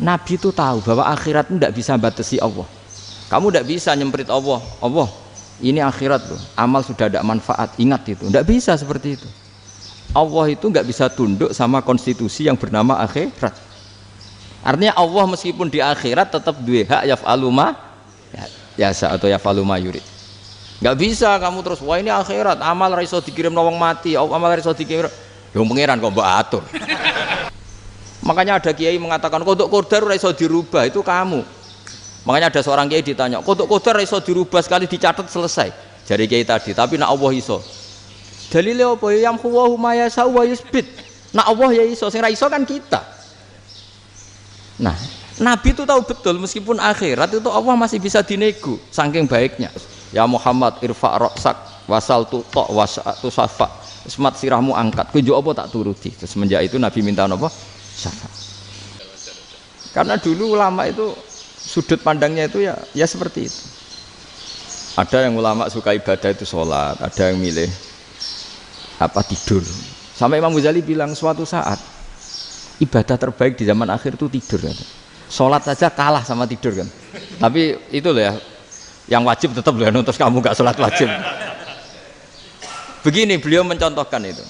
Nabi itu tahu bahwa akhirat itu tidak bisa batasi Allah. Kamu tidak bisa nyemprit Allah. Allah, ini akhirat loh. Amal sudah ada manfaat. Ingat itu. Tidak bisa seperti itu. Allah itu nggak bisa tunduk sama konstitusi yang bernama akhirat. Artinya Allah meskipun di akhirat tetap duwe hak yaf'alu ma yasa atau yaf'alu ma yurid. Nggak bisa kamu terus wah ini akhirat amal ra iso dikirim wong mati, amal ra iso dikirim. Yang pangeran kok mbok atur. Makanya ada kiai mengatakan kodok qadar ora iso dirubah, itu kamu. Makanya ada seorang kiai ditanya, kodok qadar ora iso dirubah sekali dicatat selesai. Jari kiai tadi, tapi nak Allah iso. Dalile apa? Yang huwa ma yasha wa yusbit. Nak Allah ya iso, sing ra iso kan kita. Nah, Nabi itu tahu betul meskipun akhirat itu Allah masih bisa dinego saking baiknya. Ya Muhammad irfa' ra'sak wasal tutok wasatu safa. Semat sirahmu angkat, kujo apa tak turuti. Semenjak itu Nabi minta apa? Syafaat. Karena dulu ulama itu sudut pandangnya itu ya seperti itu. Ada yang ulama suka ibadah itu sholat, ada yang milih apa tidur. Sampai Imam Ghazali bilang suatu saat ibadah terbaik di zaman akhir itu tidur kan. Sholat saja kalah sama tidur kan. Tapi itu loh ya, yang wajib tetap loh, terus kamu gak sholat wajib. Begini beliau mencontohkan itu.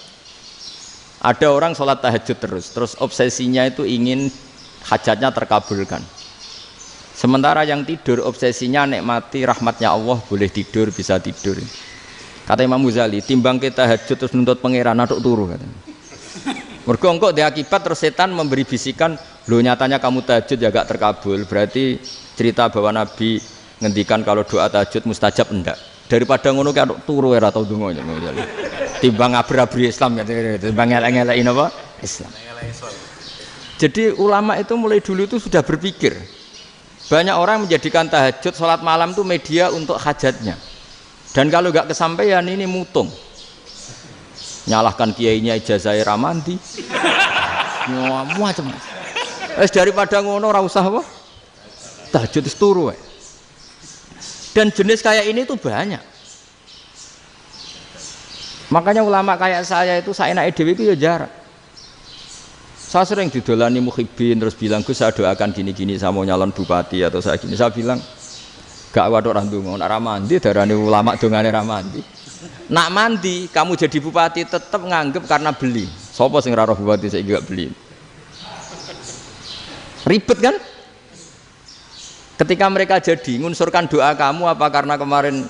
Ada orang sholat tahajud terus obsesinya itu ingin hajatnya terkabulkan. Sementara yang tidur obsesinya nikmati rahmatnya Allah, boleh tidur, bisa tidur. Kata Imam Ghazali, timbang kita tahajud terus nuntut pangeran aduk turu katanya. Mergo engko di akibat terus setan memberi bisikan, lho nyatanya kamu tahajud ya gak terkabul. Berarti cerita bahwa Nabi ngendikan kalau doa tahajud mustajab enggak. Daripada ngono ki aduk turu ora tau donga. Timbang abri-abri Islam ya, timbang elek-elekin apa? Islam. Jadi ulama itu mulai dulu itu sudah berpikir. Banyak orang menjadikan tahajud, sholat malam itu media untuk hajatnya. Dan kalau nggak kesampaian ini mutung. Nyalahkan kiainya ijazah ramandi. Macam. Daripada ngono ora usah apa? Tahajud itu turu. Dan jenis kayak ini tuh banyak. Makanya ulama kayak saya itu saenake dhewe itu ya jarak. Saya sering didolani muhibbin terus bilang Gus saya doakan gini-gini saya mau nyalon bupati atau saya gini. Saya bilang gak waduh orang donga nak ra mandi darane ulama dongane ra mandi. Nak mandi kamu jadi bupati tetap nganggep karena beli. Sapa sing ra roh bupati saiki gak beli. Ribet kan? Ketika mereka jadi ngunsurkan doa kamu apa karena kemarin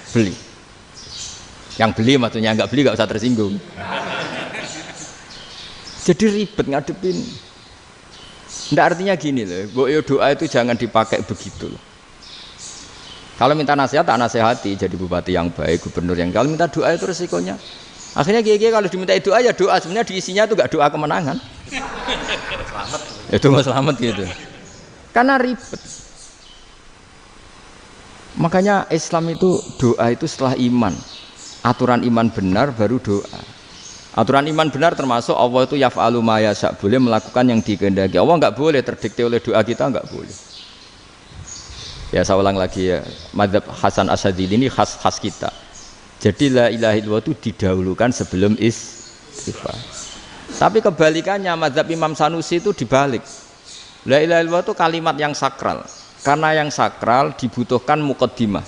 beli? Yang beli maksudnya nggak beli nggak usah tersinggung. Jadi ribet ngadepin. Nggak artinya gini loh, doa itu jangan dipakai begitu loh. Kalau minta nasihat tak nasihati jadi bupati yang baik, gubernur yang kalau minta doa itu resikonya. Akhirnya kiai-kiai kalau diminta doa ya doa sebenarnya diisinya itu nggak doa kemenangan. Selamat. Itu nggak selamat gitu. Karena ribet. Makanya Islam itu doa itu setelah iman. Aturan iman benar baru doa. Aturan iman benar termasuk Allah itu yaf'alu ma yasha, boleh melakukan yang dikehendaki. Allah enggak boleh terdikte oleh doa kita, enggak boleh. Ya saya ulang lagi ya, mazhab Hasan Asyadzili ini khas kita. Jadi la ilaha illallah itu didahulukan sebelum istighfar. Tapi kebalikannya mazhab Imam Sanusi itu dibalik. La ilaha illallah itu kalimat yang sakral. Karena yang sakral dibutuhkan muqaddimah,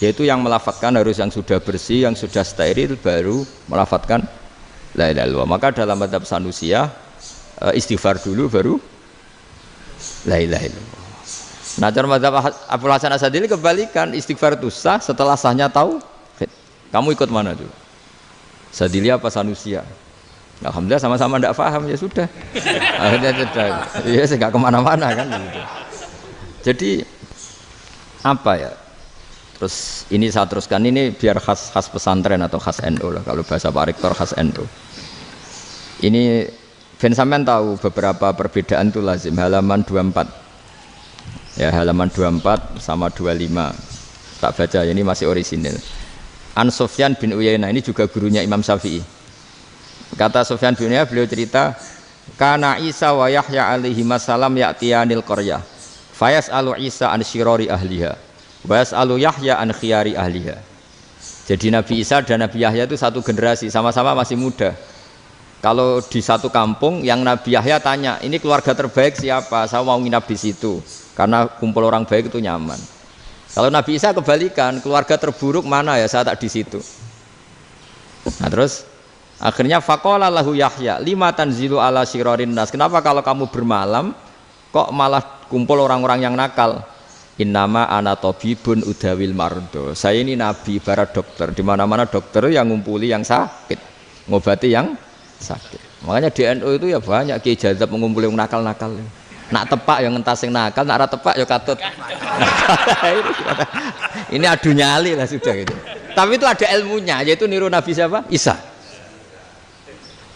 yaitu yang melafadzkan harus yang sudah bersih, yang sudah steril baru melafadzkan la ilaha illallah. Maka dalam mazhab Sanusiyah istighfar dulu baru la ilaha illallah. Nah cara mazhab Abdul Hasan Asyadzili kebalikan, istighfar itu sah setelah sahnya tauhid. Kamu ikut mana tuh? Asyadzili apa Sanusiyah? Alhamdulillah sama-sama tidak paham ya sudah. Akhirnya sudah. Ya saya nggak kemana-mana kan. Gitu. Jadi apa ya? Terus ini saya teruskan ini biar khas pesantren atau khas NU lah, kalau bahasa Pak Rektor khas NU. Ini Ben sampean tahu beberapa perbedaan itu lazim, halaman 24. Ya halaman 24 sama 25. Tak baca ini masih orisinil. An Sufyan bin Uyainah ini juga gurunya Imam Syafi'i. Kata Sufyan bin Uyainah beliau cerita, kana Isa wa Yahya alaihi masalam ya'tiyanil qaryah. Fayas'alu Isa an syirari ahliha. Was'alu Yahya an khiyari ahliha. Jadi Nabi Isa dan Nabi Yahya itu satu generasi, sama-sama masih muda. Kalau di satu kampung yang Nabi Yahya tanya, ini keluarga terbaik siapa? Saya mau nginap di situ karena kumpul orang baik itu nyaman. Kalau Nabi Isa kebalikan, keluarga terburuk mana ya? Saya tak di situ. Nah terus akhirnya faqala lahu Yahya, lima tanzilu ala syirarin nas. Kenapa kalau kamu bermalam kok malah kumpul orang-orang yang nakal? Innama ana tabibun udawil mardo. Saya ini nabi ibarat dokter. Di mana-mana dokter yang ngumpuli yang sakit, ngobati yang sakit. Makanya di NU itu ya banyak Kiai Jazab mengumpuli yang nakal-nakal. Nak tepak yang ngentas yang nakal, nak ora tepak ya katut. Ini adu nyali lah sudah gitu. Tapi itu ada ilmunya, yaitu niru Nabi siapa? Isa.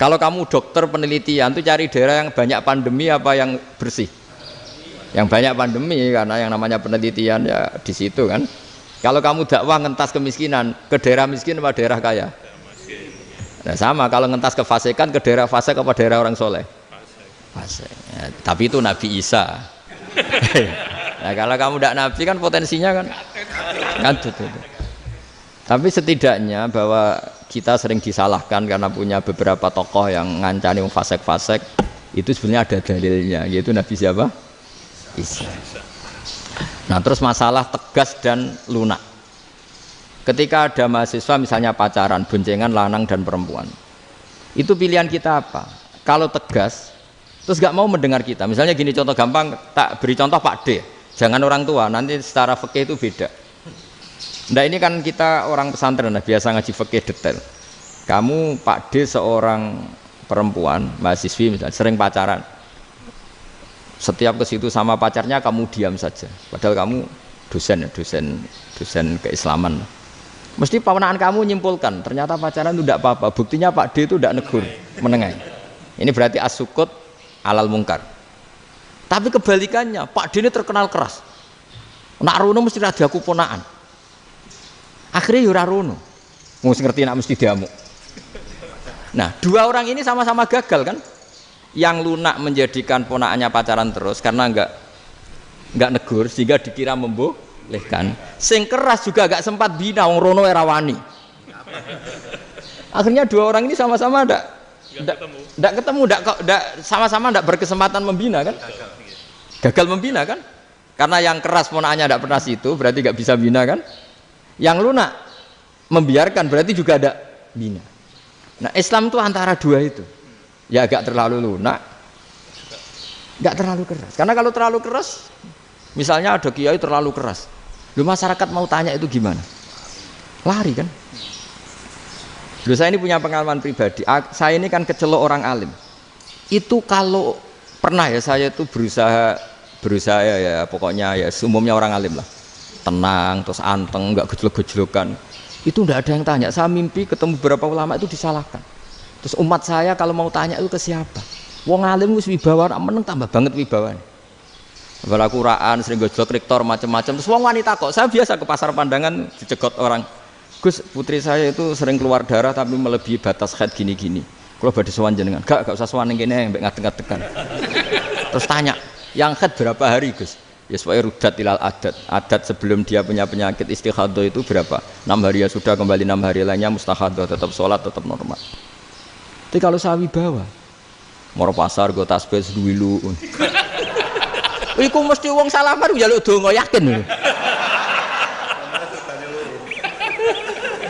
Kalau kamu dokter penelitian tuh cari daerah yang banyak pandemi apa yang bersih? Yang banyak pandemi, karena yang namanya penelitian ya di situ kan. Kalau kamu dakwah ngentas kemiskinan, ke daerah miskin apa daerah kaya? Nah sama, kalau ngentas kefasikan ke daerah fasik apa daerah orang soleh? Fasik. Ya, tapi itu Nabi Isa. Nah kalau kamu tidak Nabi kan potensinya kan itu. Tapi setidaknya bahwa kita sering disalahkan karena punya beberapa tokoh yang ngancani fasik-fasik, itu sebenarnya ada dalilnya, yaitu Nabi siapa? Isa. Nah terus masalah tegas dan lunak. Ketika ada mahasiswa misalnya pacaran, boncengan lanang dan perempuan, itu pilihan kita apa? Kalau tegas, terus gak mau mendengar kita. Misalnya gini contoh gampang, tak beri contoh Pak D. Jangan orang tua, nanti secara fikih itu beda. Nah ini kan kita orang pesantren, nah, biasa ngaji fikih detail. Kamu Pak D seorang perempuan, mahasiswi misalnya, sering pacaran. Setiap ke situ sama pacarnya kamu diam saja. Padahal kamu dosen keislaman. Mesti pamanaan kamu nyimpulkan, ternyata pacaran itu tidak apa-apa. Buktinya Pak D itu tidak negur, menengahi. Ini berarti as-sukut alal mungkar. Tapi kebalikannya, Pak D ini terkenal keras. Nak rono mesti ada kuponaan. Akhirnya yura rono. Mesti ngerti nak mesti diamuk. Nah, dua orang ini sama-sama gagal kan? Yang lunak menjadikan ponaannya pacaran terus karena enggak negur sehingga dikira membolehkan. Sing keras juga gak sempat bina wong rono era wani. Akhirnya dua orang ini sama-sama enggak ketemu, sama-sama enggak berkesempatan membina kan? Gagal membina kan? Karena yang keras ponaannya enggak pernah situ, berarti enggak bisa bina kan? Yang lunak membiarkan berarti juga ada bina. Nah, Islam itu antara dua itu. Ya agak terlalu lunak, enggak terlalu keras. Karena kalau terlalu keras, misalnya ada kiai terlalu keras, lu masyarakat mau tanya itu gimana? Lari kan? Lu saya ini punya pengalaman pribadi. Saya ini kan kecelok orang alim. Itu kalau pernah ya saya itu berusaha ya pokoknya ya umumnya orang alim lah. Tenang, terus anteng, enggak gejlok-gejlokan. Itu enggak ada yang tanya. Saya mimpi ketemu beberapa ulama itu disalahkan. Terus umat saya kalau mau tanya itu ke siapa? Wong alim wis wibawa, meneng tambah banget wibawan. Bala Quran sering gojlok rektor macam-macam. Terus wong wanita kok, saya biasa ke pasar pandangan dicegot orang. Gus, putri saya itu sering keluar darah tapi melebihi batas haid gini-gini. Kalau badhe sowan jenengan, gak usah sowan ning kene mbek ngadeg-ngadegan. Terus tanya, yang haid berapa hari, Gus? Ya supaya rudat ilal adat. Adat sebelum dia punya penyakit istihadah itu berapa? 6 hari ya sudah, kembali 6 hari lainnya mustahadah, tetap sholat, tetap normal. Tapi kalau sawi bawa, moro pasar gue tasbih seduwilu. Iku mesti wong salaman njaluk donga yakin.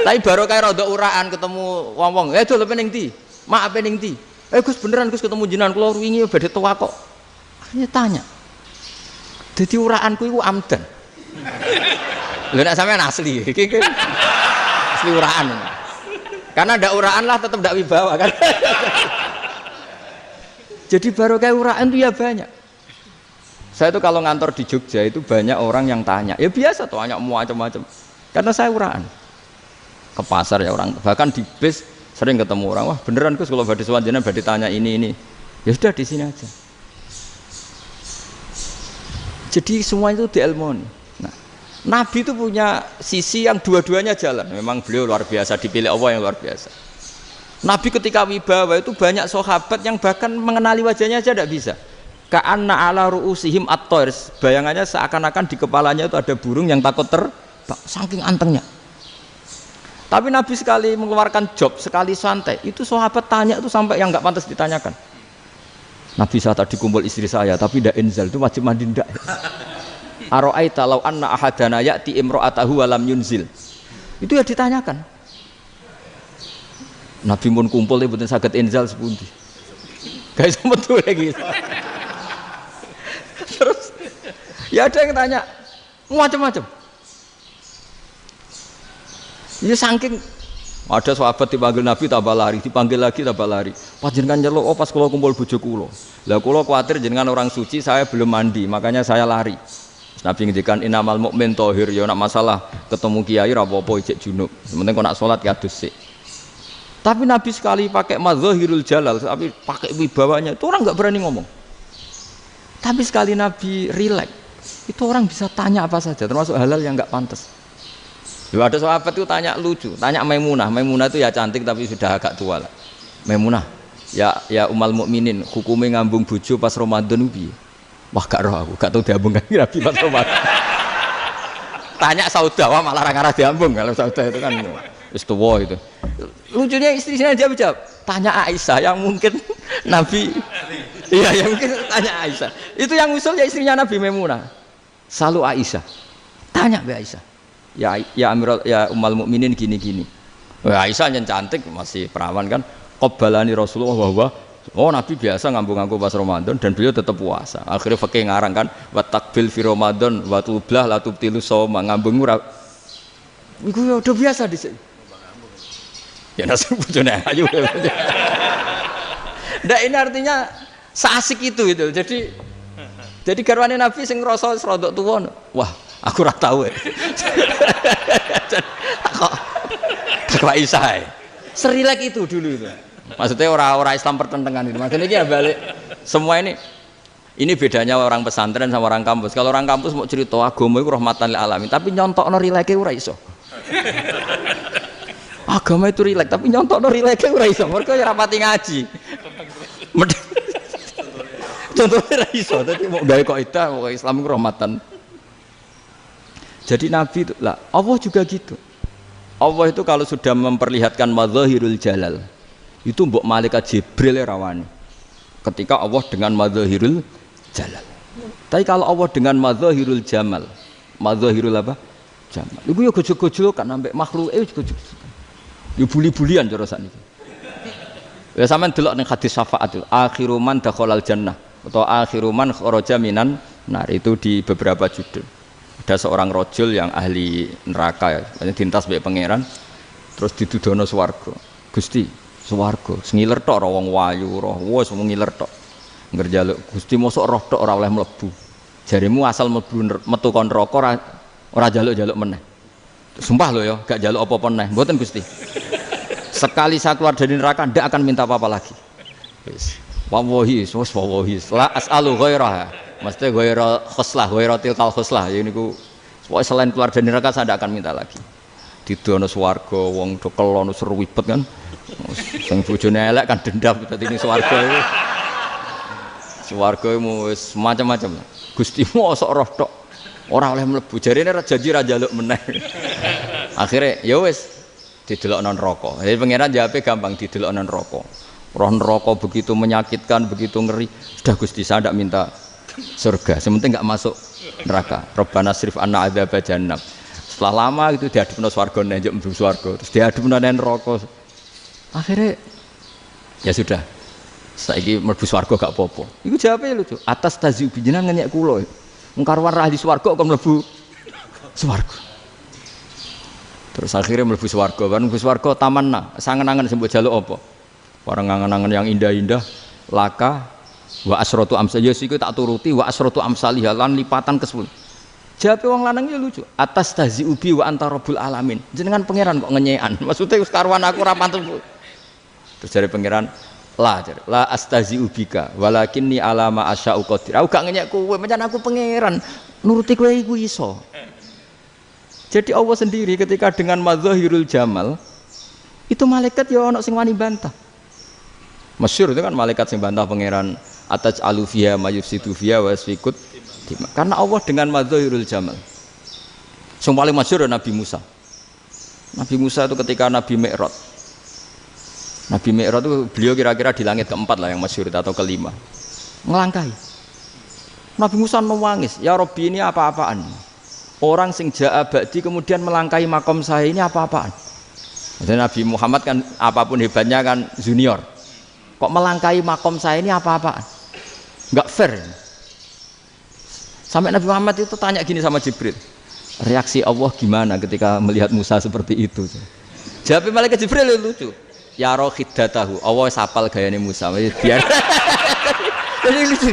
Tapi baru kayak rada uraan ketemu wong-wong, dol pening ndi? Mak pening ndi? Gus beneran Gus ketemu jenengan kula wingi badhe tuwa kok. Akhirnya tanya. Dadi uraanku iku amdan. Lha nek sampean asli, iki asli uraan. Karena ndak uraan lah tetap ndak wibawa kan. Jadi baru kayak uraan itu ya banyak. Saya itu kalau ngantor di Jogja itu banyak orang yang tanya. Ya biasa tuh tanya macam-macam. Karena saya uraan. Ke pasar ya orang, bahkan di bis sering ketemu orang. Wah beneran Gus kalau badhe sowan jenengan badhe tanya ini. Ya sudah di sini aja. Jadi semua itu diilmoni. Nah, Nabi itu punya sisi yang dua-duanya jalan. Memang beliau luar biasa, dipilih Allah yang luar biasa. Nabi ketika wibawa itu banyak sahabat yang bahkan mengenali wajahnya aja tidak bisa. Ka'anna ala ru'usihim at-thair. Bayangannya seakan-akan di kepalanya itu ada burung yang takut terbang, saking antengnya. Tapi Nabi sekali mengeluarkan job, sekali santai, itu sahabat tanya itu sampai yang nggak pantas ditanyakan. Nabi saya tadi kumpul istri saya, tapi tidak inzal, itu wajib mandi ndak? Aro'aita law anna ahadana ya'ti imra'atahu wa lam yunzil. Itu ya ditanyakan. Nabi pun kumpul ya betul saged inzal sepundi. Guys betul lagi. Terus ya ada yang tanya macam-macam. Ini saking ada sahabat dipanggil Nabi tambah lari, dipanggil lagi tambah lari. Panjenengan nyeluk, oh pas kula kumpul bojo kula. Lah kula kuwatir jenengan orang suci, saya belum mandi, makanya saya lari. Nabi ngendikan innamal mukmin thahir, ya nak masalah ketemu kiai ra apa-apa ijek junub. Sementing kok nak salat ya adus sik. Tapi Nabi sekali pakai madzahirul jalal, tapi pakai wibawanya, itu orang enggak berani ngomong. Tapi sekali Nabi rileks, itu orang bisa tanya apa saja, termasuk halal yang enggak pantas. Lalu ada sahabat itu tanya lucu, tanya Maimunah. Maimunah itu ya cantik tapi sudah agak tua lah. Maimunah, ya umal mukminin, hukumnya ngambung bojo pas Ramadan piye? Wah gak roh aku, gak tahu diambung kan Nabi pas Ramadan. Tanya Saudah, wah malah ngarah diambung. Kalau Saudah itu kan wis tuwa itu. Lucunya istrinya dia jawab, tanya Aisyah yang mungkin Nabi. Iya, yang mungkin tanya Aisyah. Itu yang usul ya istrinya Nabi Maimunah. Selalu Aisyah. Tanya Mbak Aisyah. Ya Amirul ya umal mukminin gini-gini. Aisyah yang cantik masih perawan kan. Qabbalani Rasulullah bahwa oh Nabi biasa ngambung-ngambung pas Ramadan dan beliau tetap puasa. Akhirnya fakih ngarang kan wa takbil fi Ramadan wa tublah la tubtilu shauma ngambung ora. Iku ya udah biasa di sini. Ya nasi bojone ayu. Ndak ini artinya seasik itu. Jadi garwane Nabi sing ngrasa rodok tuwa. Wah, aku ora tahu. Kok Aisyah. Serilek itu dulu itu. Maksudnya orang Islam pertentangan itu. Maksudnya ini ya balik semua ini bedanya orang pesantren sama orang kampus. Kalau orang kampus mau cerita agama itu rahmatan lil alamin, tapi nyontokno rileke ora iso. Agama itu rilek, tapi nyontokno rileke ora iso. Mergo ya rapati ngaji. Contohnya ora iso, dadi mau gawe kaidah kok Islam itu rahmatan. Jadi Nabi itu lah, Allah juga gitu. Allah itu kalau sudah memperlihatkan madzahirul jalal, itu mbok malaikat Jibril rawani. Ketika Allah dengan madzahirul jalal. Tapi kalau Allah dengan madzahirul jamal, madzahirul apa? Jamal. Iku yo gojok-gojok kan ambek makhluke gojok. Yo buli-bulian cara sakniki. Ya sampean delok ning hadis syafaat itu, akhiru man dakhalal jannah atau akhiru man kharaja minan nar, itu di beberapa judul. Ada seorang rojul yang ahli neraka ya, dintas mbek pangeran terus didudono swarga. Gusti, swarga sengiler tok ora wong wayu roh wis ngiler tok ngerjaluk Gusti mosok roh tok ora oleh mlebu jarimu asal mlebu metu kon neraka ora jaluk-jaluk meneh sumpah lho ya gak jaluk apa-apa meneh mboten Gusti sekali saya keluar dari neraka ndak akan minta apa-apa lagi wis wallahi la as'alu ghairaha mesti ghaira khoslah ghaira tilkal khoslah ya niku pokoke selain keluar dari neraka saya ndak akan minta lagi didono swarga wong do kelon seruwibet kan sing bojone elek kan dendam dadi ning swarga iku. Swarga iku wis macam-macam. Gusti mosok roh tok ora oleh mlebu. Jarine janji ra njaluk meneh. Akhire ya wis didelokno neraka. Jadi pangeran jawabe gampang didelokno neraka. Roh neraka begitu menyakitkan, begitu ngeri. Sudah Gusti saya ndak minta surga. Sementing enggak masuk neraka. Rabbana srif anna adzab jahannam. Setelah lama itu diadepno swarga njuk mlebu swarga. Terus diadepno neraka. Akhirnya ya sudah saiki mlebu swarga gak apa-apa. Iku jawabe lucu. Atas tazi jenengan ngenyek kula. Wong karwan ahli swarga kok mlebu swarga. Terus akhirnya mlebu swarga. Kan mlebu swarga tamanna, sangen-angen sing mbok jaluk apa? Barang angen-angen yang indah-indah, laka wa asratu amsal. Ya iku tak turuti wa asratu amsalih lan lipatan ke-10. Jawabe wong lanang ya lucu. Atas tazi ubi wa anta rabbul alamin. Jenengan pangeran kok ngenyekan. Maksudnya wis karwan aku ora pantes. Terus dari pangeran la astazi ubika walakinni alama asya'u qadir. Aku gak ngenyek kowe, pancen aku pangeran. Nuruti kowe iku iso. Jadi Allah sendiri ketika dengan madzahirul jamal itu malaikat ya ono sing wani bantah. Masyhur itu kan malaikat sing bantah pangeran ataj alufiya mayufsidu fiya wasfikut. Karena Allah dengan madzahirul jamal. Sing paling masyhur Nabi Musa. Nabi Musa itu ketika Nabi Mi'raj. Nabi Mi'raj itu beliau kira-kira di langit keempat lah yang masyhur atau kelima. Ngelangkai. Nabi Musa nangis, ya Rabbi ini apa-apaan? Orang sing ja'a ba'di kemudian melangkai makom saya ini apa-apaan? Dan Nabi Muhammad kan apapun hebatnya kan junior. Kok melangkai makom saya ini apa-apaan? Enggak fair. Sampai Nabi Muhammad itu tanya gini sama Jibril. Reaksi Allah gimana ketika melihat Musa seperti itu? Jawab malaikat Jibril lucu. Ya rohidatahu, Allah sapal gayane Musa. Biar. Jadi lucu.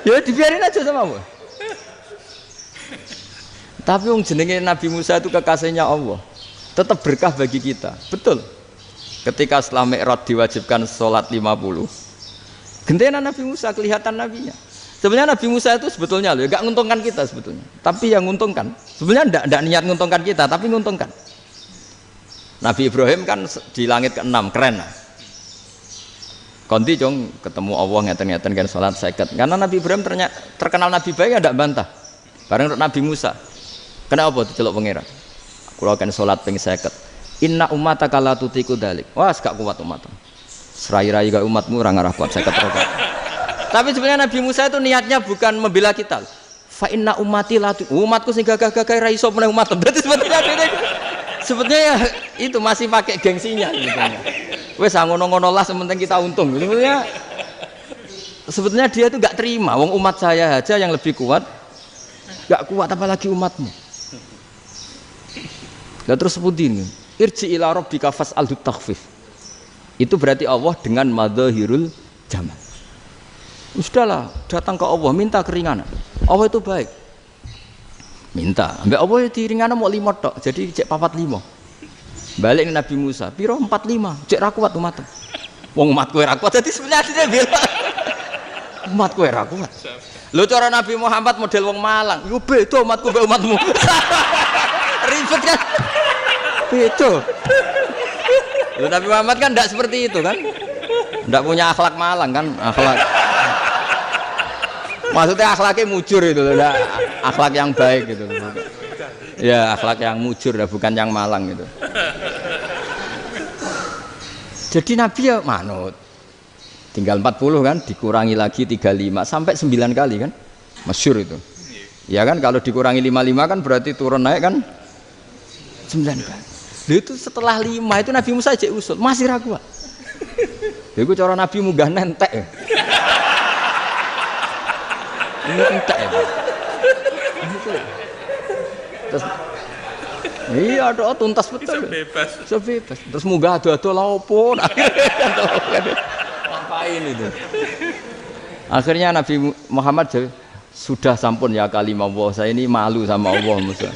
Ya dibiarin aja sama Allah. Tapi yang jenenge Nabi Musa itu kekasihnya Allah, tetap berkah bagi kita. Betul. Ketika setelah Mi'raj diwajibkan sholat 50, gentena Nabi Musa kelihatan nabinya. Sebenarnya Nabi Musa itu sebetulnya loh, gak nguntungkan kita sebetulnya. Tapi yang nguntungkan, sebenarnya ndak niat nguntungkan kita, tapi nguntungkan. Nabi Ibrahim kan di langit ke-6, keren lah. Konti jong ketemu Allah ngeten-ngeten kan sholat 50. Karena Nabi Ibrahim terkenal Nabi baik, ndak bantah. Bareng Nabi Musa. Kenapa diceluk pangeran? Kula kan salat ping 50. Inna ummataka la tutiku dalik. Wah, gak kuat umat. Serai-rai gak umatmu ora ngarah kuat 50 rakaat. Tapi sebenarnya Nabi Musa itu niatnya bukan membela kita. Fa inna ummati la umatku sing gagah-gagah ra iso meneh umat. Berarti sebetulnya ya, itu masih pakai gengsinya sebetulnya. Wes ngono-ngono lah sementing kita untung. Sebetulnya dia itu gak terima wong umat saya aja yang lebih kuat. Gak kuat apalagi umatmu. Lah terus sebutin irji ila rabbika fas'alhu takhfif. Itu berarti Allah dengan madzahirul jamal. Sudahlah, datang ke Allah minta keringanan. Allah itu baik. Minta, ambek Allah diringanan mau 5 tok. Jadi cek 45. Balik ke Nabi Musa, piro 45. Cek ra kuat umat. Wong umat kowe ra kuat dadi sebenarnya dia bilang umat kowe ra kuat. Lho cara Nabi Muhammad model wong Malang, yo beda umatku mbek umatmu. Ribet kan? Beda. Lho Nabi Muhammad kan enggak seperti itu kan? Enggak punya akhlak Malang kan? Akhlak. Maksudnya akhlaknya mujur itu loh, akhlak yang baik gitu. Ya, akhlak yang mujur bukan yang Malang gitu. Jadi Nabi ya manut. Tinggal 40 kan, dikurangi lagi 35 sampai 9 kali kan, masyhur itu. Ya kan kalau dikurangi 55 kan berarti turun naik kan 9 kali. Lalu itu setelah 5 itu Nabi Musa aja usul, masih ragu. Itu cara Nabi munggah nentek. Ini entek ya. Terus iya doa tuntas betul. Sebebas. Terus munggah ado-ado lha opo? Ngapain itu? Akhirnya Nabi Muhammad sudah sampun ya kalimah Allah, saya ini malu sama Allah Musa.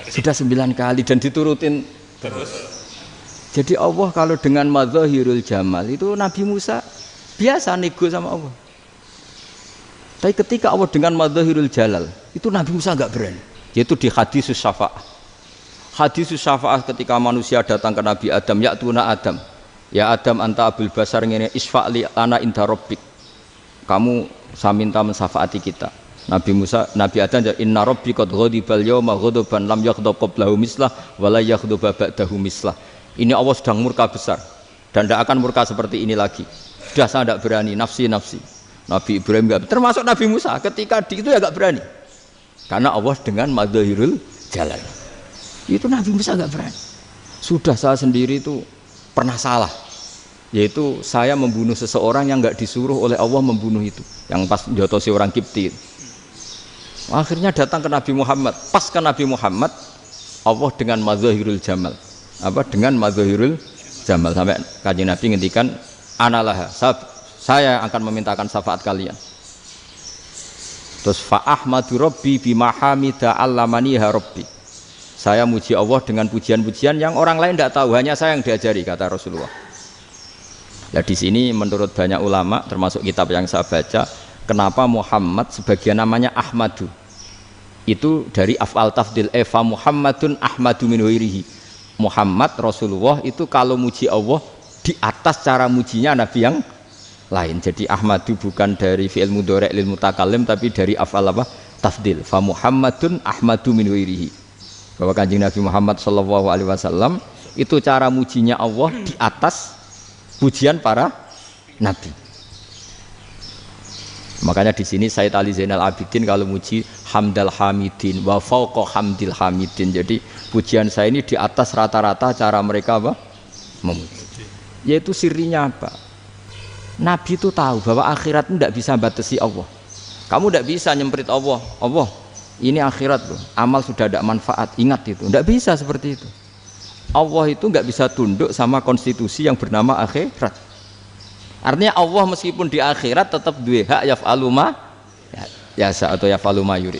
Sudah 9 kali dan diturutin terus. Jadi Allah kalau dengan madzahirul jamal itu Nabi Musa biasa nego sama Allah. Tapi ketika Allah dengan madzahirul jalal itu Nabi Musa enggak berani. Yaitu di hadisus syafa'ah. Hadisus syafa'ah ketika manusia datang ke Nabi Adam, ya'tuna Adam. Ya Adam anta abul basar ngene isfa'li ana inda rabbik. Kamu saya minta mensafaati kita. Nabi Musa, Nabi Adam inna rabbi qad ghadibal yawma ghadaban lam yaghdab qablahu mislah wa la yaghdab ba'dahu mislah. Ini Allah sedang murka besar dan tidak akan murka seperti ini lagi. Sudah saya tidak berani, nafsi. Nabi Ibrahim enggak, termasuk Nabi Musa ketika itu ya enggak berani. Karena Allah dengan madzahirul jalal. Itu Nabi Musa enggak berani. Sudah saya sendiri itu pernah salah. Yaitu saya membunuh seseorang yang enggak disuruh oleh Allah membunuh itu. Yang pas jotosi orang Kipti. Akhirnya datang ke Nabi Muhammad. Pas ke Nabi Muhammad Allah dengan madzahirul jamal. Apa dengan madzahirul jamal sampai Kanjeng Nabi ngendikan analah saya akan memintakan syafaat kalian. Terus fa ahmadu rabbi bima hamida allamaniha rabbi. Saya muji Allah dengan pujian-pujian yang orang lain tidak tahu, hanya saya yang diajari, kata Rasulullah. Nah di sini menurut banyak ulama termasuk kitab yang saya baca, kenapa Muhammad sebagian namanya Ahmadu? Itu dari af'al tafdil fa Muhammadun ahmadu min ghairihi. Muhammad Rasulullah itu kalau muji Allah di atas cara mujinya Nabi yang lain. Jadi Ahmadu bukan dari fi'il mudhari' lil mutakallim tapi dari af'al apa? Tafdil. Fa Muhammadun ahmadu min ghairihi. bahwa Kanjeng Nabi Muhammad SAW itu cara mujinya Allah di atas pujian para nabi. Makanya di sini Sayyid Ali Zainal Abidin kalau muji hamdal hamidin wa fauqa hamdil hamidin. Jadi pujian saya ini di atas rata-rata cara mereka apa? Memuji. Yaitu sirinya apa? Nabi itu tahu bahwa akhirat itu tidak bisa batasi Allah. Kamu tidak bisa nyemprit Allah. Allah, ini akhirat loh. Amal sudah tidak manfaat. Ingat itu. Tidak bisa seperti itu. Allah itu nggak bisa tunduk sama konstitusi yang bernama akhirat. Artinya Allah meskipun di akhirat tetap duwe hak yaf'alu ma yasa atau yaf'alu ma yurid.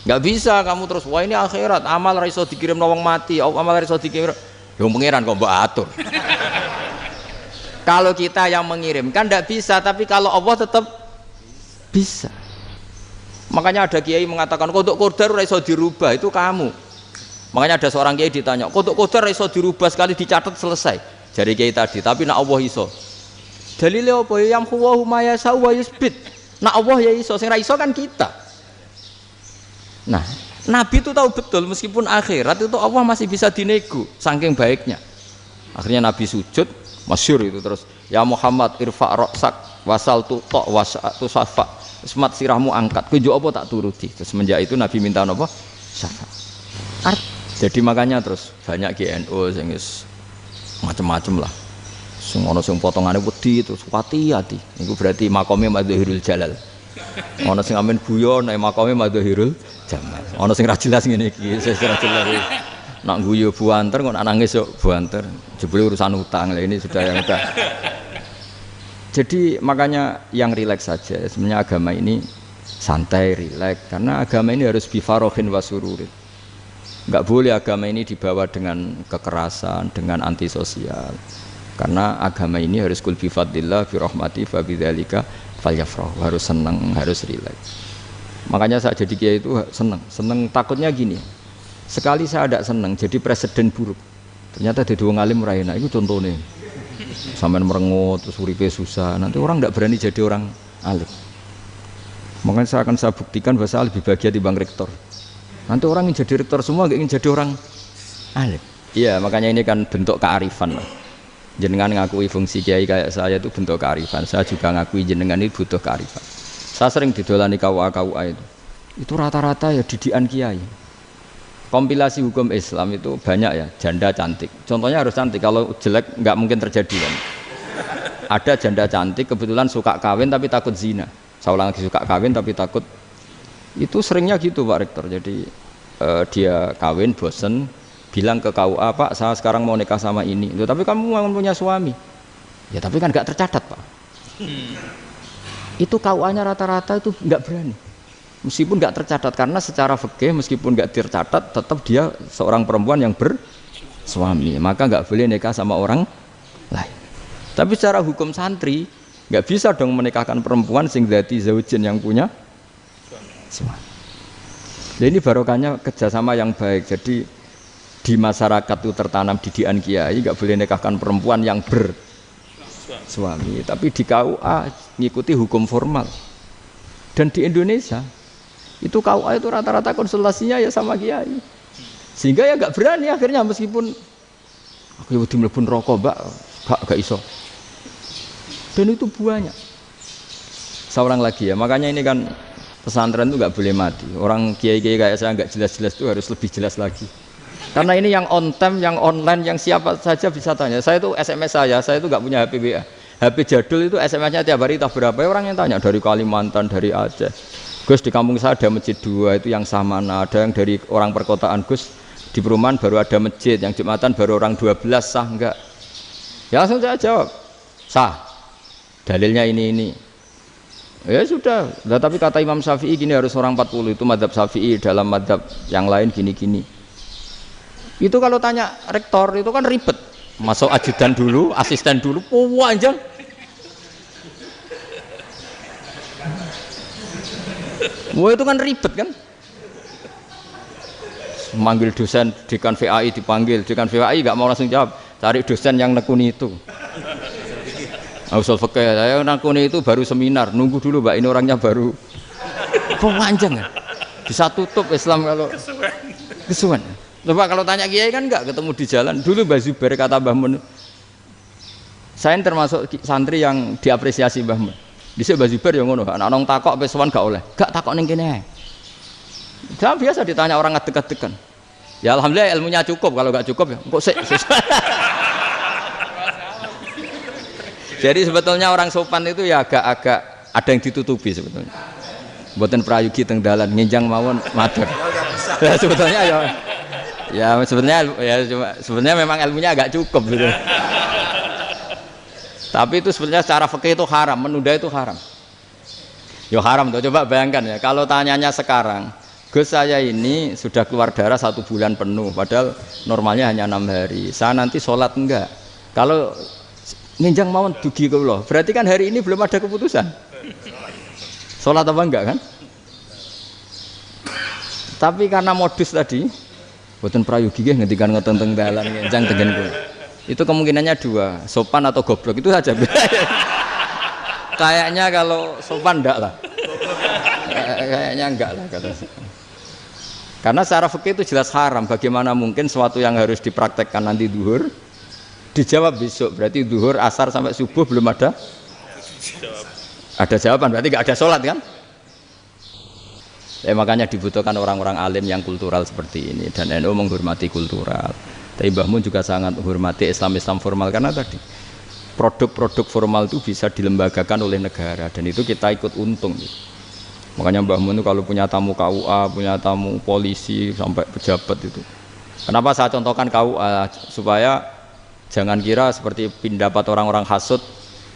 Nggak bisa kamu terus wah ini akhirat amal ra iso dikirim wong mati, amal ra iso dikirim. Ya pangeran kok mbok atur. Kalau kita yang mengirimkan tidak bisa, tapi kalau Allah tetap bisa. Makanya ada kiai mengatakan kodok qadar ora iso dirubah, itu kamu. Makanya ada seorang kiai ditanya, kodok qadar ora iso dirubah sekali dicatat selesai. Jadi kiai tadi, tapi nak Allah iso. Dalile apa ya yamhu ma yasha wa yusbit. Nak Allah ya iso, sing ra iso kan kita. Nah, Nabi itu tahu betul meskipun akhirat itu Allah masih bisa dinego saking baiknya. Akhirnya Nabi sujud, masyhur itu terus, ya Muhammad irfa' ra'sak wasal tu ta wasatu safa. Semat sirahmu angkat, kunjuk apa tak turuti. Terus semenjak itu Nabi minta apa? Syafaat. Jadi makanya terus banyak GNU sing macam-macam lah. Sing ana sing potongane wedi terus hati-hati. Iku berarti makome Madzahirul Jalal. Ana sing amen guyon nek makome Madzahirul Jamal. Ana sing ra jelas ngene iki, sing ra jelas. Nak guyu buanter kok nangis yo buanter. Jebule urusan utang. Lah ini sudah yang udah. Jadi makanya yang rileks saja. Sebenarnya agama ini santai, rileks karena agama ini harus bifarohin wasururin. Enggak boleh agama ini dibawa dengan kekerasan, dengan antisosial. Karena agama ini harus kul bi fadlillah bi rahmati fa bidzalika falyafrahu, harus senang, harus rileks. Makanya saya jadi kiai itu senang takutnya gini. Sekali saya tidak senang jadi presiden buruk. Ternyata di dua ngalim raina itu contohnya. Sampai merengut terus uripe susah. Nanti orang tidak berani jadi orang alim. Makanya saya buktikan bahwa saya lebih bahagia dibanding rektor. Nanti orang ingin jadi rektor semua nggak ingin jadi orang alim. Iya, makanya ini kan bentuk kearifan lah. Jenengan ngakui fungsi kiai kayak saya itu bentuk kearifan. Saya juga ngakui jenengan ini butuh kearifan. Saya sering didolani KUA itu. Itu rata-rata ya didikan kiai. Kompilasi hukum Islam itu banyak ya, janda cantik. Contohnya harus cantik, kalau jelek nggak mungkin terjadi kan. Ada janda cantik kebetulan suka kawin tapi takut zina. Saya ulang lagi, suka kawin tapi takut. Itu seringnya gitu Pak Rektor. Jadi dia kawin bosen, bilang ke KUA, Pak saya sekarang mau nikah sama ini. Loh, tapi kamu mau punya suami. Ya tapi kan nggak tercatat Pak. Itu KUA-nya rata-rata itu nggak berani. Meskipun nggak tercatat karena secara fikih meskipun nggak tercatat tetap dia seorang perempuan yang bersuami, maka nggak boleh nikah sama orang lain. Tapi secara hukum santri nggak bisa dong menikahkan perempuan sing dzati zaujin yang punya suami. Jadi ini barokahnya kerjasama yang baik. Jadi di masyarakat itu tertanam didikan kiai nggak boleh nikahkan perempuan yang bersuami. Tapi di KUA ngikuti hukum formal. Dan di Indonesia itu KUA itu rata-rata konsultasinya ya sama kiai, sehingga ya nggak berani akhirnya meskipun aku wedi mlebu neraka mbak gak iso. Dan itu buahnya. Seorang lagi ya, makanya ini kan pesantren itu nggak boleh mati. Orang kiai-kiai kayak saya nggak jelas-jelas itu harus lebih jelas lagi. Karena ini yang on time, yang online, yang siapa saja bisa tanya. Saya itu SMS saya itu nggak punya HP WA. HP jadul itu SMS-nya tiap hari tak berapa, orang yang tanya dari Kalimantan, dari Aceh. Gus di kampung saya ada masjid 2 itu yang sama, ada yang dari orang perkotaan, Gus di perumahan baru ada masjid, yang Jumatan baru orang 12, sah enggak? Ya langsung saya jawab, sah. Dalilnya ini. Ya sudah, tapi kata Imam Syafi'i gini harus orang 40, itu madzhab Syafi'i, dalam madzhab yang lain gini-gini. Itu kalau tanya rektor itu kan ribet. Masuk ajudan dulu, asisten dulu, panjang. Wah itu kan ribet kan? Manggil dosen dekan VAI dipanggil, dekan VAI nggak mau langsung jawab, cari dosen yang nekuni itu. Usul fikih saya nekuni itu baru seminar, nunggu dulu mbak ini orangnya baru. Panjang kan? Bisa tutup Islam kalau kesuwen. Coba kalau tanya kiai kan enggak ketemu di jalan. Dulu Mbah Zubair kata Mbah Mun, saya termasuk santri yang diapresiasi Mbah Mun. Dhisik Mbah Zubair ya ngono, anak nong takok wis sowan gak oleh. Gak takok ning kene ae. Jangan biasa ditanya orang ngadeg-adegan. Ya alhamdulillah ilmunya cukup, kalau gak cukup ya kok sik. Jadi sebetulnya orang sopan itu ya agak-agak ada yang ditutupi sebetulnya. Mboten prayogi teng dalan nginjang mawon matur. Ya sebetulnya ya sebenarnya memang ilmunya agak cukup gitu. Tapi itu sebenarnya secara fikih itu haram, menunda itu haram. Ya haram tuh, coba bayangkan ya, kalau tanyanya sekarang, Gus saya ini sudah keluar darah 1 bulan penuh, padahal normalnya hanya 6 hari. Saya nanti sholat enggak? Kalau nginjang mawon dugi kula, berarti kan hari ini belum ada keputusan. Sholat apa enggak kan? Tapi karena modus tadi, boten prayogi nggih ngendikan ngoten teng dalan nginjang tengen kula. Itu kemungkinannya 2, sopan atau goblok itu saja. Kayaknya kalau sopan enggak lah. Kayaknya enggak lah kata. Karena secara fikih itu jelas haram. Bagaimana mungkin sesuatu yang harus dipraktekkan nanti zuhur dijawab besok, berarti zuhur, asar sampai subuh belum ada jawaban, berarti nggak ada sholat kan? Makanya dibutuhkan orang-orang alim yang kultural seperti ini, dan NU menghormati kultural. Tapi Mbah Mun juga sangat menghormati Islam formal, karena tadi produk-produk formal itu bisa dilembagakan oleh negara, dan itu kita ikut untung. Makanya Mbah Mun itu kalau punya tamu KUA, punya tamu polisi sampai pejabat itu. Kenapa saya contohkan KUA? Supaya jangan kira seperti pendapat orang-orang hasud,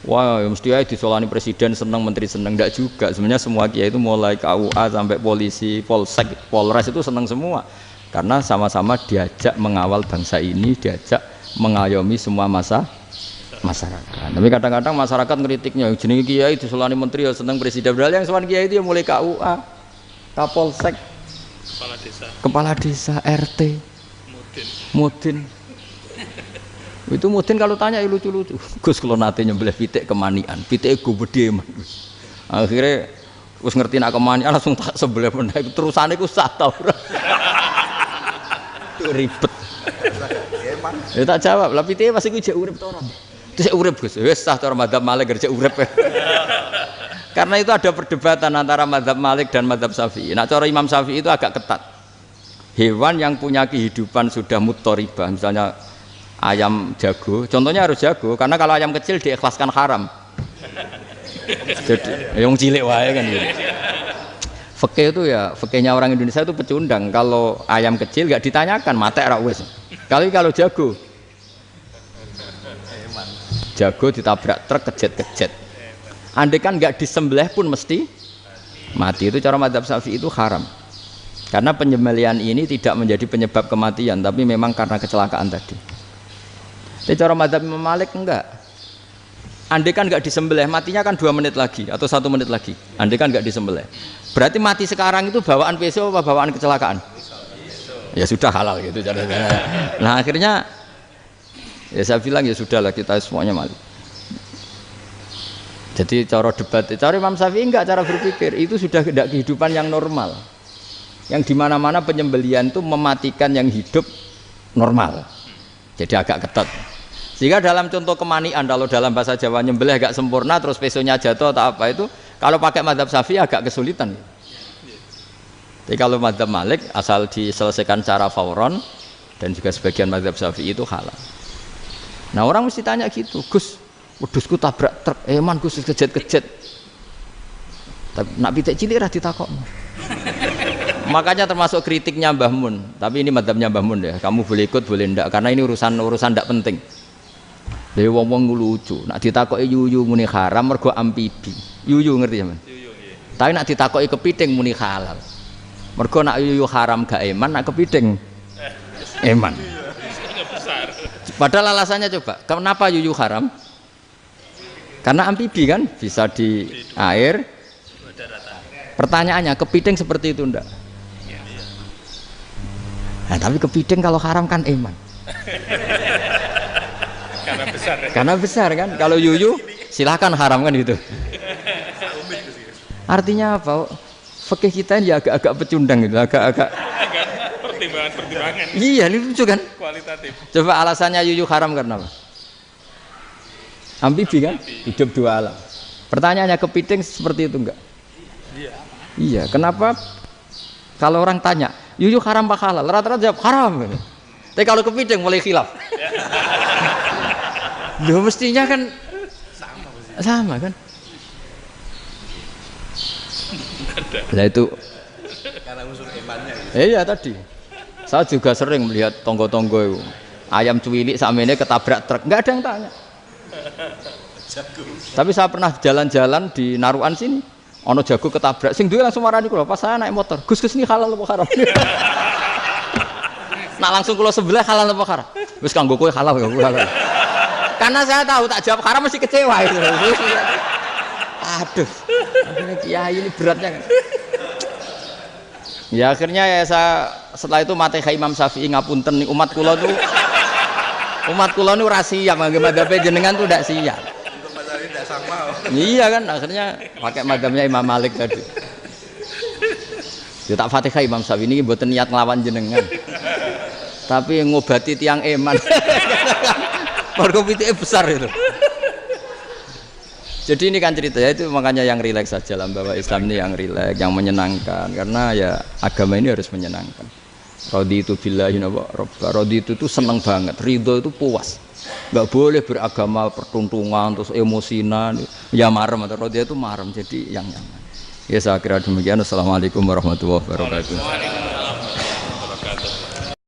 wah mesti aja disolani presiden seneng, menteri seneng. Enggak juga, sebenarnya semua kiai itu mulai KUA sampai polisi, polsek, polres itu seneng semua, karena sama-sama diajak mengawal bangsa ini, diajak mengayomi semua masyarakat. Tapi kadang-kadang masyarakat ngeritiknya, jenenge kiai disolani menteri ya seneng, presiden, padahal yang sowan kiai itu ya mulai KUA, kapolsek, kepala desa, RT, mudin. Itu mudin kalau tanya ya lucu-lucu. Gus kalau nate nyembelih pitik kemanian, pitik gue gede man. Akhirnya Gus ngerti nak kemanian langsung tak sebelah benda. Terusannya gue sah tau. Itu ribet. Ya tak jawab. Lah pitik pasti gue jek urip tau orang. Terus urip Gus. Wes sah cara madzhab Malik kerja urip. Karena itu ada perdebatan antara madzhab Malik dan madzhab Syafi'i. Nah cara Imam Syafi'i itu agak ketat. Hewan yang punya kehidupan sudah muttoribah, misalnya ayam jago, contohnya harus jago, karena kalau ayam kecil diikhlaskan haram. Jadi yang cilik wae kan gitu. Fikih itu ya, fikihnya orang Indonesia itu pecundang. Kalau ayam kecil nggak ditanyakan, mate ra wis. Kalau jago ditabrak truk kejet. Andai kan nggak disembelih pun mesti mati. Itu cara madzhab Syafi'i itu haram. Karena penyembelihan ini tidak menjadi penyebab kematian, tapi memang karena kecelakaan tadi. Tapi cara madzhab Imam Malik enggak. Andai kan enggak disembelih, matinya kan 2 menit lagi atau 1 menit lagi. Andai kan enggak disembelih, berarti mati sekarang itu bawaan besok apa bawaan kecelakaan? Ya sudah halal gitu caranya. Nah akhirnya ya saya bilang ya sudahlah, kita semuanya mati. Jadi cara debat, cara Imam Syafi'i enggak, cara berpikir itu sudah tidak kehidupan yang normal, yang dimana-mana penyembelihan itu mematikan yang hidup normal. Jadi agak ketat. Sehingga dalam contoh kemanian, kalau dalam bahasa Jawa nyembelih agak sempurna terus pesonya jatuh atau apa itu, kalau pakai madzhab Syafi'i agak kesulitan. Jadi kalau madzhab Malik asal diselesaikan secara fauron, dan juga sebagian madzhab Syafi'i itu halal. Nah orang mesti tanya gitu, Gus, wedhusku tabrak truk, man Gus kejet. Tapi nak pitik cilik ra ditakokno. Makanya termasuk kritiknya Mbah Mun, tapi ini madzhabnya Mbah Mun ya, kamu boleh ikut boleh ndak, karena ini urusan ndak penting. Dewe wong-wong lucu, nak ditakoki yuyu muni haram mergo amfibi. Yuyu ngerti ya, Man? Yuyu nggih. Tapi nak ditakoki kepiting muni halal. Mergo nak yuyu haram gak eman, nak kepiting eman. Padahal alasannya coba, kenapa yuyu haram? Karena amfibi kan, bisa di air. Pertanyaannya, kepiting seperti itu ndak? Nah, tapi kepiting kalau haram kan eman. Karena besar kan. Kalau yuyu silahkan haram kan gitu. Artinya apa? Fikih kita ini agak-agak pecundang gitu, agak-agak pertimbangan. Iya, ini lucu kan? Kualitatif. Coba alasannya yuyu haram karena apa? Amfibi kan? Hidup dua alam. Pertanyaannya kepiting seperti itu enggak? Iya. Iya, kenapa kalau orang tanya, yuyu haram apa halal? Rata-rata jawab haram. Tapi kalau kepiting mulai khilaf. Loh mestinya kan sama kan? Nah itu Karena unsur imannya. iya tadi. Saya juga sering melihat tonggo-tonggo itu. Ayam cuwilik sakmene ketabrak truk, enggak ada yang tanya. Tapi saya pernah jalan-jalan di Naruan sini. Ono jago ketabrak, sing duwe langsung marani kula pas saya naik motor. Gus ini halal apa haram? Nak langsung kula sebelah halal apa haram? Wis kanggo kowe halal ya halal. Karena saya tahu tak jawab haram mesti kecewa itu. Aduh. Akhirnya kiai ini beratnya kan. Ya akhirnya ya saya setelah itu mate Imam Syafi'i ngapunten umat kula tuh ora siap nganggo madzhab jenengan tuh ndak siap. Untuk masalah ini tidak sama. Iya kan akhirnya pakai madzhabnya Imam Malik tadi. Ya tak Fatihah Imam Syafi'i ini mboten niat nglawan jenengan. Tapi ngobati tiang eman. Mergo pitike besar itu. Jadi ini kan cerita ya itu makanya yang rileks saja lah bahwa Islam ini yang rileks, yang menyenangkan karena ya agama ini harus menyenangkan. Raditu billahi robba. Raditu itu seneng banget, ridho itu puas. Enggak boleh beragama pertuntungan terus emosinan, ya marem atau raditu itu marem jadi yang nyaman. Ya saya kira demikian. Assalamualaikum warahmatullahi wabarakatuh.